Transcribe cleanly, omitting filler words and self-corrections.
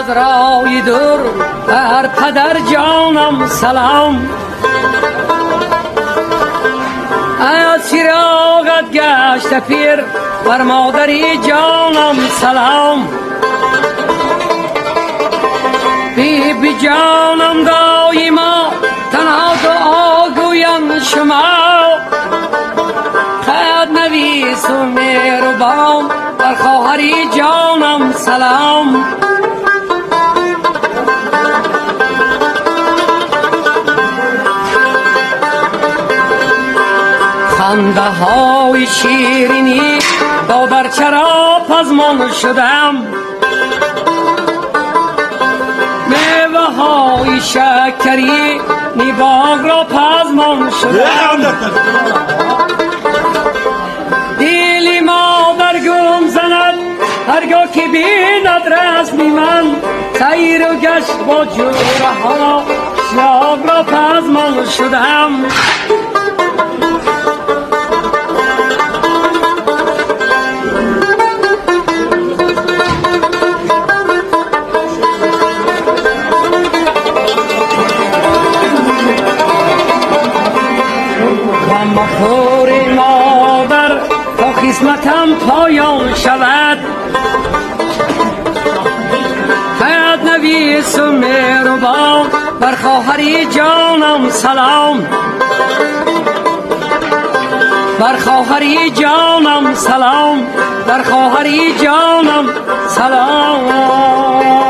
از راه دور بر پدر جانم سلام. از چراغت گشت پیر بر مادری جانم سلام. بی جانم دایما تنها دعا گویم شما، خط نویس و مهربان بر خواهری جانم سلام. خنده های شیرینی با بر چرا پزمان شدم، میوه های شکری نی باغ را پزمان شدم. دلی ما برگم زند هرگاه که بیند رسمی من، سیر و گشت با جوره ها شلاق را پزمان شدم. مخور مادر تا خدمتم پایان شود، خط نویس و مهربان بر خواهری جانم سلام. بر خواهری جانم سلام، بر خواهری جانم سلام.